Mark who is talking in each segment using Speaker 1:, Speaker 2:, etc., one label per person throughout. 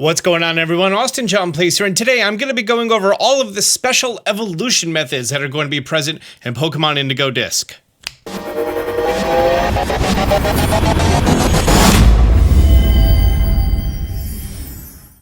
Speaker 1: What's going on, everyone? Austin John Place here, and today I'm going to be going over all of the special evolution methods that are going to be present in Pokemon Indigo Disc.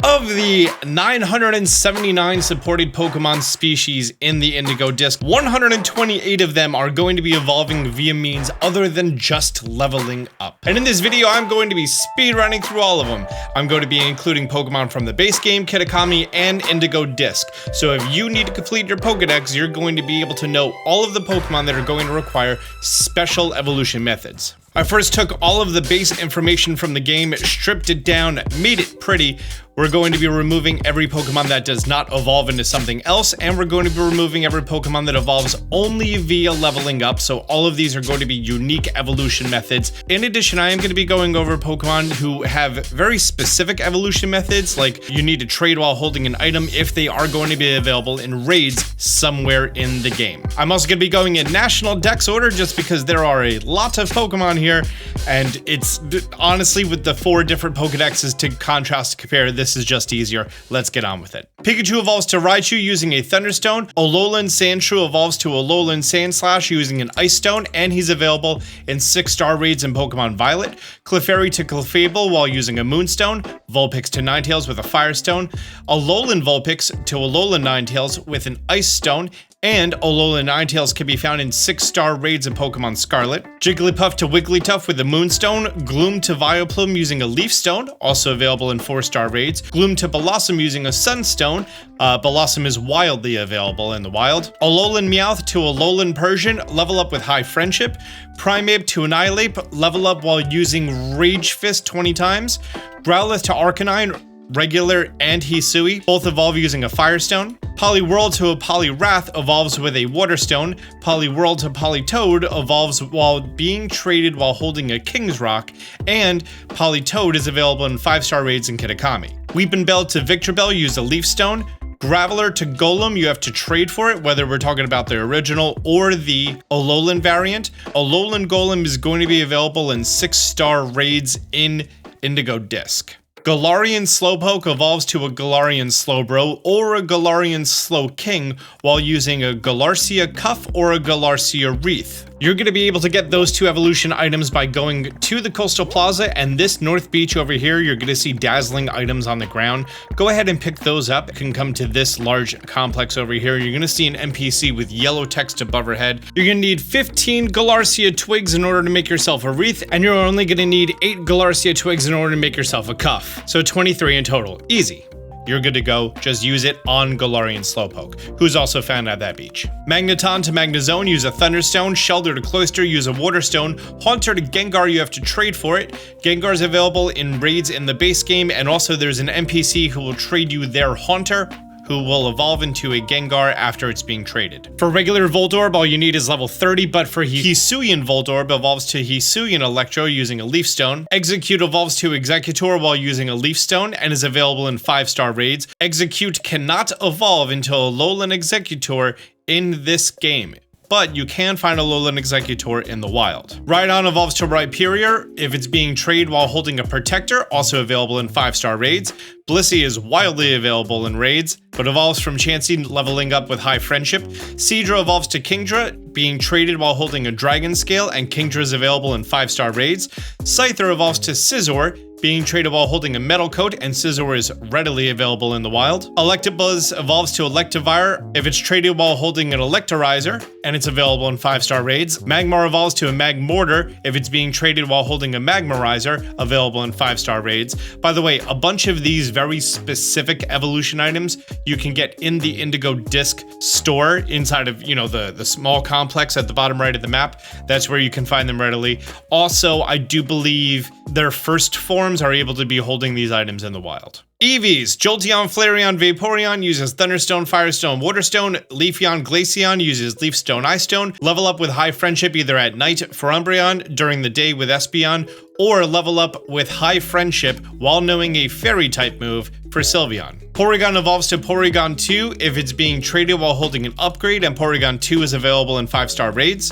Speaker 1: Of the 979 supported Pokemon species in the Indigo Disc, 128 of them are going to be evolving via means other than just leveling up. And in this video, I'm going to be speedrunning through all of them. I'm going to be including Pokemon from the base game, Kitakami, and Indigo Disc. So if you need to complete your Pokedex, you're going to be able to know all of the Pokemon that are going to require special evolution methods. I first took all of the base information from the game, stripped it down, made it pretty. We're going to be removing every Pokemon that does not evolve into something else, and we're going to be removing every Pokemon that evolves only via leveling up, so all of these are going to be unique evolution methods. In addition, I am going to be going over Pokemon who have very specific evolution methods, like you need to trade while holding an item if they are going to be available in raids somewhere in the game. I'm also going to be going in National Dex order just because there are a lot of Pokemon here, and it's honestly with the 4 different Pokedexes to contrast to compare, this is just easier. Let's get on with it. Pikachu evolves to Raichu using a Thunderstone. Alolan Sandshrew evolves to Alolan Sandslash using an Ice Stone, and he's available in 6-star raids in Pokemon Violet. Clefairy to Clefable while using a Moonstone. Vulpix to Ninetales with a Firestone. Alolan Vulpix to Alolan Ninetales with an Ice Stone. And Alolan Ninetales can be found in 6-star raids in Pokemon Scarlet. Jigglypuff to Wigglytuff with a Moonstone. Gloom to Vileplume using a Leaf Stone, also available in 4-star raids. Gloom to Bellossom using a Sunstone. Bellossom is wildly available in the wild. Alolan Meowth to Alolan Persian, level up with High Friendship. Primeape to Annihilape, level up while using Rage Fist 20 times. Growlithe to Arcanine, regular and Hisuian, both evolve using a Firestone. Poliwhirl to a Poliwrath evolves with a Waterstone. Poliwhirl to Politoed evolves while being traded while holding a King's Rock, and Politoed is available in 5-star raids in Kitakami. Weepinbell to Victreebel use a Leaf Stone. Graveler to Golem, you have to trade for it, whether we're talking about the original or the Alolan variant. Alolan Golem is going to be available in 6-star raids in Indigo Disc. Galarian Slowpoke evolves to a Galarian Slowbro or a Galarian Slowking while using a Galarcia Cuff or a Galarcia Wreath. You're going to be able to get those 2 evolution items by going to the Coastal Plaza and this North Beach over here. You're going to see dazzling items on the ground. Go ahead and pick those up. You can come to this large complex over here. You're going to see an NPC with yellow text above her head. You're going to need 15 Galarcia Twigs in order to make yourself a Wreath, and you're only going to need 8 Galarcia Twigs in order to make yourself a Cuff. So 23 in total. Easy. You're good to go. Just use it on Galarian Slowpoke, who's also found at that beach. Magneton to Magnezone, use a Thunderstone. Shelter to Cloyster, use a Waterstone. Haunter to Gengar, you have to trade for it. Gengar's available in raids in the base game, and also there's an NPC who will trade you their Haunter, who will evolve into a Gengar after it's being traded. For regular Voltorb, all you need is level 30, but for Hisuian Voltorb evolves to Hisuian Electro using a Leaf Stone. Execute evolves to Executor while using a Leaf Stone and is available in 5-star raids. Execute cannot evolve into Alolan Executor in this game, but you can find a Alolan Executor in the wild. Rhydon evolves to Rhyperior if it's being traded while holding a Protector, also available in 5-star raids. Blissey is wildly available in raids, but evolves from Chansey leveling up with High Friendship. Seadra evolves to Kingdra, being traded while holding a Dragon Scale, and Kingdra is available in 5-star raids. Scyther evolves to Scizor, being traded while holding a Metal Coat, and Scizor is readily available in the wild. Electabuzz evolves to Electivire if it's traded while holding an Electorizer, and it's available in 5-star raids. Magmar evolves to a Magmortar if it's being traded while holding a Magmarizer, available in 5-star raids. By the way, a bunch of these very specific evolution items you can get in the Indigo Disc store inside of, the small complex at the bottom right of the map. That's where you can find them readily. Also, I do believe their first forms are able to be holding these items in the wild. EVs, Jolteon, Flareon, Vaporeon uses Thunderstone, Firestone, Waterstone. Leafeon, Glaceon uses Leaf Stone, Ice Stone. Level up with High Friendship either at night for Umbreon, during the day with Espeon, or level up with High Friendship while knowing a Fairy type move for Sylveon. Porygon evolves to Porygon 2 if it's being traded while holding an upgrade, and Porygon 2 is available in 5-star raids.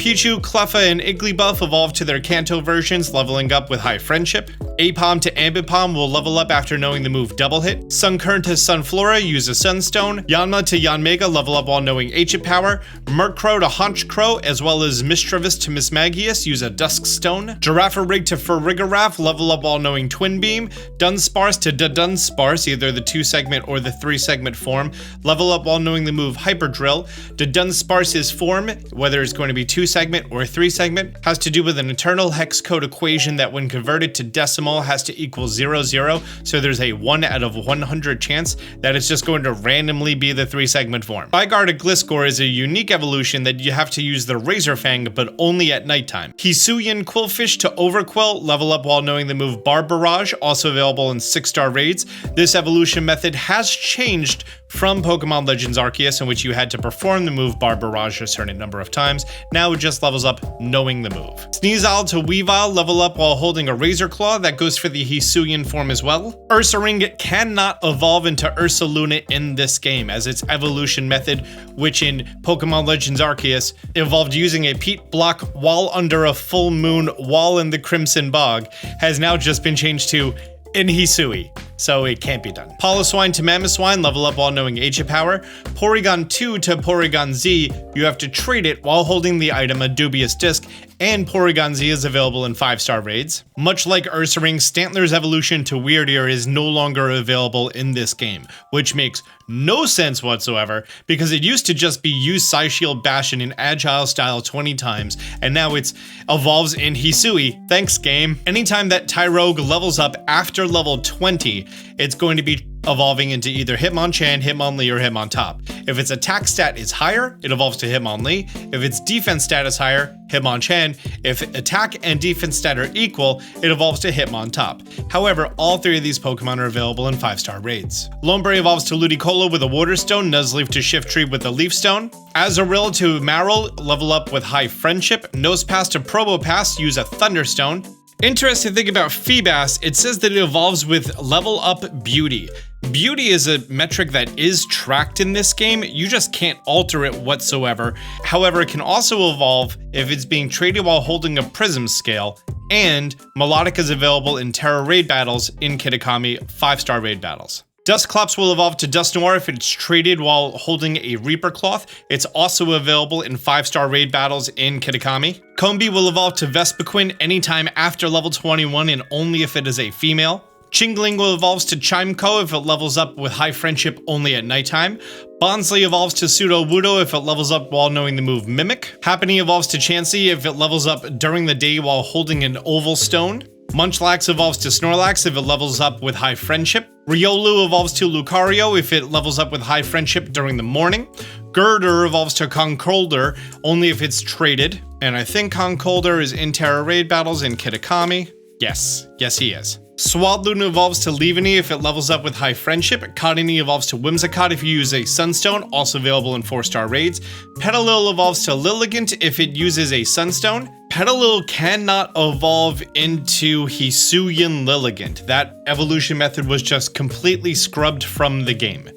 Speaker 1: Pichu, Cleffa, and Igglybuff evolve to their Kanto versions, leveling up with High Friendship. Apom to Ambipom will level up after knowing the move Double Hit. Sunkern to Sunflora, use a Sunstone. Yanma to Yanmega, level up while knowing Ancient Power. Murkrow to Honchkrow, as well as Mischievous to Mismagius, use a Dusk Stone. Girafarig to Farigiraf, level up while knowing Twin Beam. Dunsparce to Dunsparce, either the 2-segment or the 3-segment form, level up while knowing the move Hyper Drill. Dunsparce's form, whether it's going to be 2-segment or 3-segment, has to do with an eternal hex code equation that when converted to decimal has to equal 0, 0, so there's a 1 out of 100 chance that it's just going to randomly be the 3-segment form. Bygarde Gliscor is a unique evolution that you have to use the Razor Fang, but only at nighttime. Hisuian Quillfish to Overquill, level up while knowing the move Bar Barrage, also available in 6-star raids. This evolution method has changed from Pokemon Legends Arceus, in which you had to perform the move Bar Barrage a certain number of times. Now it just levels up knowing the move. Sneasel to Weavile, level up while holding a Razor Claw, that goes for the Hisuian form as well. Ursaring cannot evolve into Ursaluna in this game, as its evolution method, which in Pokemon Legends Arceus evolved using a peat block while under a full moon while in the Crimson Bog, has now just been changed to in Hisui, so it can't be done. Poliwhirl to Mamoswine, level up while knowing Ancient Power. Porygon 2 to Porygon Z, you have to trade it while holding the item a Dubious Disc, and Porygon Z is available in 5-star raids. Much like Ursaring, Stantler's evolution to Weirdeer is no longer available in this game, which makes no sense whatsoever, because it used to just be use Psyshield Bash in an agile style 20 times, and now it's evolves in Hisui. Thanks, game. Anytime that Tyrogue levels up after level 20, it's going to be evolving into either Hitmonchan, Hitmonlee, or Hitmontop. If its attack stat is higher, it evolves to Hitmonlee. If its defense stat is higher, Hitmonchan. If attack and defense stat are equal, it evolves to Hitmontop. However, all 3 of these Pokemon are available in 5-star raids. Lombre evolves to Ludicolo with a Water Stone, Nuzleaf to Shiftry with a Leaf Stone. Azurill to Marill, level up with High Friendship. Nosepass to Probopass, use a Thunderstone. Interesting thing about Feebas, it says that it evolves with Level Up Beauty. Beauty is a metric that is tracked in this game, you just can't alter it whatsoever. However, it can also evolve if it's being traded while holding a Prism Scale, and Melodic is available in Terra Raid battles in Kitakami 5-star raid battles. Dusclops will evolve to Dusknoir if it's traded while holding a Reaper Cloth. It's also available in 5-star raid battles in Kitakami. Combee will evolve to Vespiquen anytime after level 21 and only if it is a female. Chingling will evolve to Chimeco if it levels up with High Friendship only at nighttime. Bonsly evolves to Sudowoodo if it levels up while knowing the move Mimic. Happiny evolves to Chansey if it levels up during the day while holding an Oval Stone. Munchlax evolves to Snorlax if it levels up with High Friendship. Riolu evolves to Lucario if it levels up with High Friendship during the morning. Girder evolves to Conkeldurr only if it's traded. And I think Conkeldurr is in Terra Raid battles in Kitakami. Yes he is. Swadloon evolves to Leavanny if it levels up with High Friendship. Cottonee evolves to Whimsicott if you use a Sunstone, also available in 4-star raids. Petalil evolves to Lilligant if it uses a Sunstone. Petalil cannot evolve into Hisuian Lilligant. That evolution method was just completely scrubbed from the game,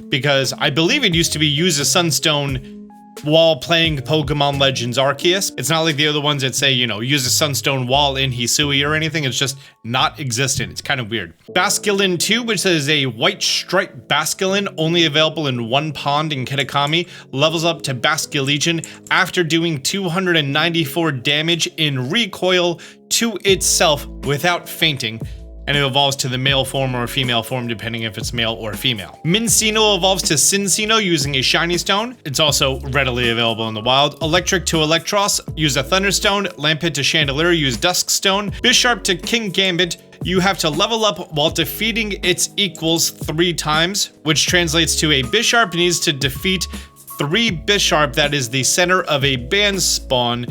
Speaker 1: because I believe it used to be use a Sunstone while playing Pokemon Legends Arceus. It's not like the other ones that say, you know, use a Sunstone while in Hisui or anything. It's just not existent. It's kind of weird. Basculin 2, which is a white striped Basculin, only available in 1 pond in Kitakami, levels up to Basculegion after doing 294 damage in recoil to itself without fainting. And it evolves to the male form or female form depending if it's male or female. Minccino evolves to Cinccino using a Shiny Stone. It's also readily available in the wild. Electric to Electros, use a Thunderstone. Lampent to Chandelier, use Dusk Stone. Bisharp to King Gambit, you have to level up while defeating its equals 3 times, which translates to a Bisharp needs to defeat 3 Bisharp that is the center of a band spawn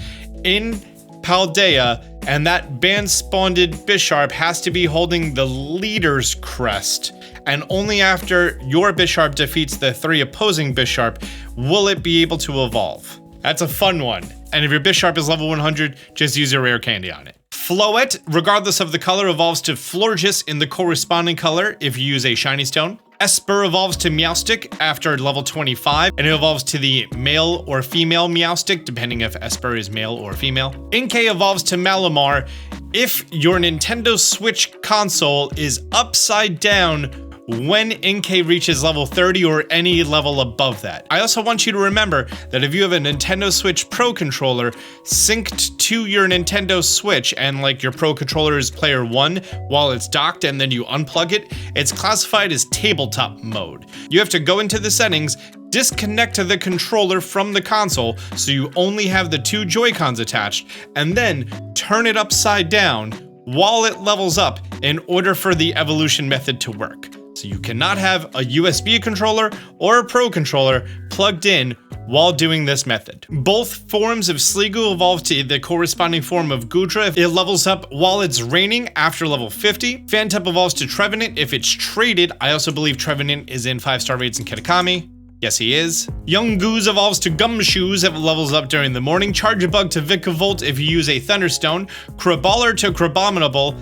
Speaker 1: in Paldea, and that band-spawned Bisharp has to be holding the leader's crest, and only after your Bisharp defeats the 3 opposing Bisharp will it be able to evolve. That's a fun one, and if your Bisharp is level 100, just use a rare candy on it. Floette, regardless of the color, evolves to Florges in the corresponding color if you use a Shiny Stone. Esper evolves to Meowstic after level 25, and it evolves to the male or female Meowstic, depending if Esper is male or female. Inkay evolves to Malamar if your Nintendo Switch console is upside down when Inkay reaches level 30 or any level above that. I also want you to remember that if you have a Nintendo Switch Pro controller synced to your Nintendo Switch and like your Pro controller is player 1 while it's docked and then you unplug it, it's classified as tabletop mode. You have to go into the settings, disconnect the controller from the console so you only have the 2 Joy-Cons attached, and then turn it upside down while it levels up in order for the evolution method to work. So you cannot have a USB controller or a Pro controller plugged in while doing this method. Both forms of Sliggoo evolve to the corresponding form of Goodra if it levels up while it's raining after level 50. Phantup evolves to Trevenant if it's traded. I also believe Trevenant is in 5-star raids in Kitakami. Yes, he is. Young Goose evolves to Gumshoes if it levels up during the morning. Charjabug to Vikavolt if you use a Thunderstone. Craballer to Crabominable.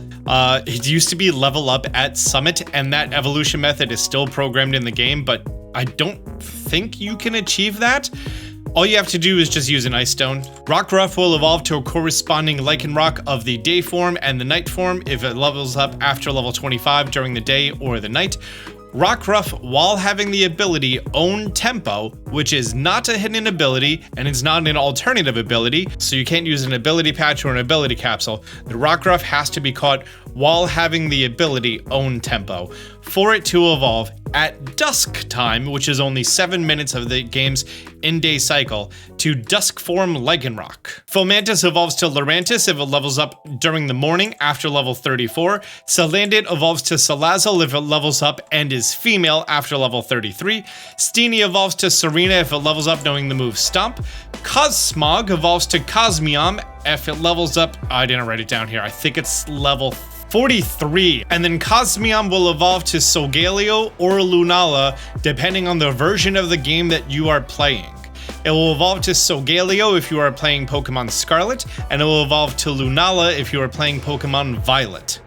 Speaker 1: It used to be level up at Summit, and that evolution method is still programmed in the game, but I don't think you can achieve that. All you have to do is just use an Ice Stone. Rockruff will evolve to a corresponding Lycanroc of the day form and the night form if it levels up after level 25 during the day or the night. Rockruff, while having the ability Own Tempo, which is not a hidden ability and it's not an alternative ability, so you can't use an ability patch or an ability capsule, the Rockruff has to be caught while having the ability Own Tempo for it to evolve at dusk time, which is only 7 minutes of the game's in-day cycle, to dusk form Lycanroc. Fomantis evolves to Lurantis if it levels up during the morning after level 34. Salandit evolves to Salazzle if it levels up and is female after level 33. Steenie evolves to Serena if it levels up knowing the move Stomp. Cosmog evolves to Cosmium if it levels up, I didn't write it down here, I think it's level 43, and then Cosmium will evolve to Solgaleo or Lunala depending on the version of the game that you are playing. It will evolve to Solgaleo if you are playing Pokemon Scarlet, and it will evolve to Lunala if you are playing Pokemon Violet.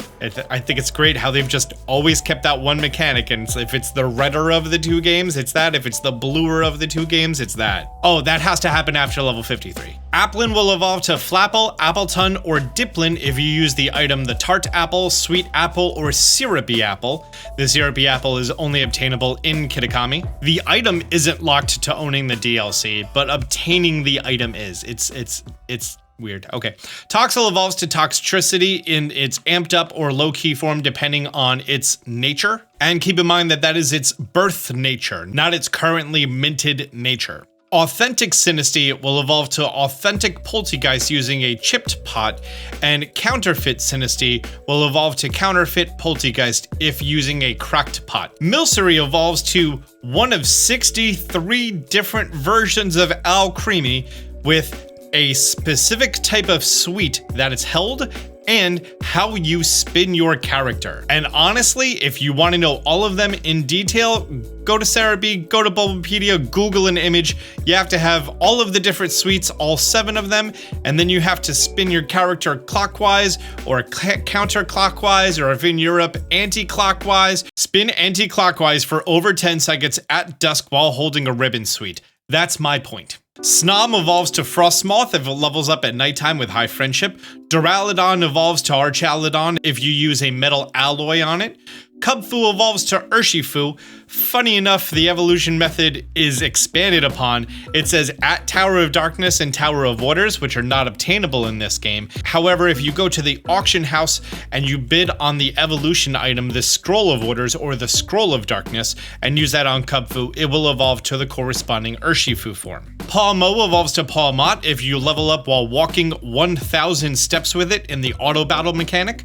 Speaker 1: I think it's great how they've just always kept that one mechanic, and if it's the redder of the 2 games, it's that. If it's the bluer of the 2 games, it's that. Oh, that has to happen after level 53. Applin will evolve to Flapple, Appletun, or Diplin if you use the item the Tart Apple, Sweet Apple, or Syrupy Apple. The Syrupy Apple is only obtainable in Kitakami. The item isn't locked to owning the DLC, but obtaining the item is. It's weird. Okay. Toxel evolves to Toxtricity in its amped up or low key form depending on its nature. And keep in mind that that is its birth nature, not its currently minted nature. Authentic Sinistea will evolve to Authentic Poltegeist using a chipped pot, and Counterfeit Sinistea will evolve to Counterfeit Poltegeist if using a cracked pot. Milcery evolves to one of 63 different versions of Alcremie with a specific type of sweet that it's held and how you spin your character. And honestly, if you want to know all of them in detail, go to Cerebi, go to Bulbapedia, Google an image. You have to have all of the different sweets, all 7 of them, and then you have to spin your character clockwise or counterclockwise, or if in Europe, anti-clockwise. Spin anti-clockwise for over 10 seconds at dusk while holding a ribbon sweet. That's my point. Snom evolves to Frostmoth if it levels up at nighttime with high friendship. Duraludon evolves to Archaludon if you use a metal alloy on it. Cubfu evolves to Urshifu. Funny enough, the evolution method is expanded upon. It says at Tower of Darkness and Tower of Waters, which are not obtainable in this game. However, if you go to the auction house and you bid on the evolution item, the Scroll of Waters or the Scroll of Darkness, and use that on Cubfu, it will evolve to the corresponding Urshifu form. Pawmo evolves to Pawmot if you level up while walking 1,000 steps with it in the auto battle mechanic.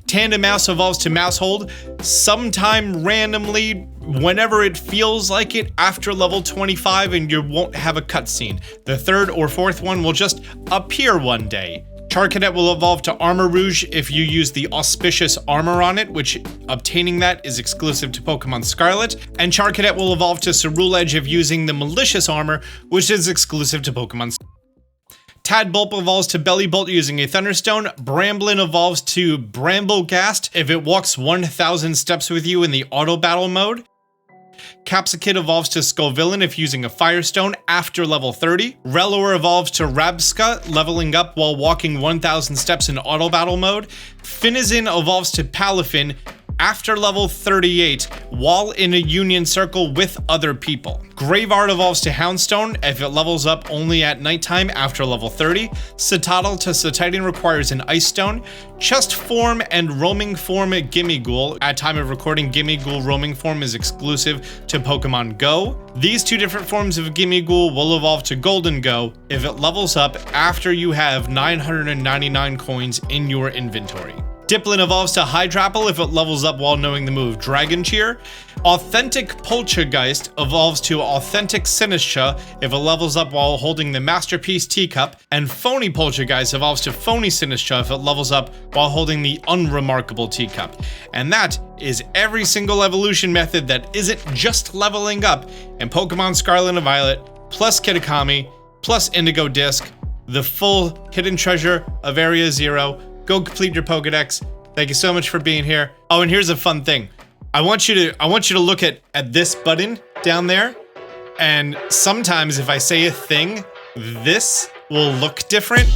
Speaker 1: Tandemaus evolves to Maushold sometime randomly whenever it feels like it after level 25, and you won't have a cutscene. The 3rd or 4th one will just appear one day. Charcadet will evolve to Armor Rouge if you use the Auspicious Armor on it, which obtaining that is exclusive to Pokemon Scarlet. And Charcadet will evolve to Ceruledge if using the Malicious Armor, which is exclusive to Pokemon Scarlet. Tadbulb evolves to Bellybolt using a Thunderstone. Bramblin evolves to Bramblegast if it walks 1,000 steps with you in the auto battle mode. Capsakid evolves to Scovillain if using a Firestone after level 30. Rellor evolves to Rabsca, leveling up while walking 1000 steps in auto battle mode. Finizen evolves to Palafin after level 38 while in a union circle with other people. Graveard evolves to Houndstone if it levels up only at nighttime after level 30. Citadel to Cetitan requires an Ice Stone. Chest form and roaming form Gimmighoul. At time of recording, Gimmighoul roaming form is exclusive to Pokemon Go. These two different forms of Gimmighoul will evolve to Golden Go if it levels up after you have 999 coins in your inventory. Dipplin evolves to Hydrapple if it levels up while knowing the move Dragon Cheer. Authentic Poltergeist evolves to Authentic Sinistcha if it levels up while holding the Masterpiece Teacup. And Phony Poltergeist evolves to Phony Sinistcha if it levels up while holding the Unremarkable Teacup. And that is every single evolution method that isn't just leveling up in Pokemon Scarlet and Violet, plus Kitakami, plus Indigo Disc, the full hidden treasure of Area Zero. Go complete your Pokedex. Thank you so much for being here. Oh, and here's a fun thing. I want you to look at this button down there. And sometimes if I say a thing, this will look different.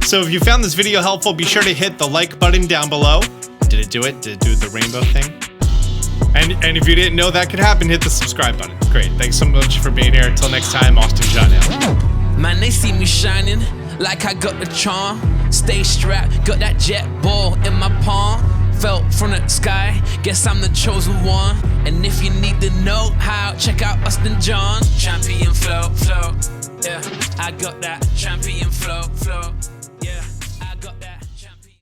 Speaker 1: So if you found this video helpful, be sure to hit the like button down below. Did it do it? Did it do the rainbow thing? And if you didn't know that could happen, hit the subscribe button. Great. Thanks so much for being here. Until next time, Austin John out.
Speaker 2: Man, they see me shining like I got the charm. Stay strapped, got that jet ball in my palm. Fell from the sky, guess I'm the chosen one. And if you need to know how, check out Austin John. Champion flow, flow, yeah. I got that champion flow, flow.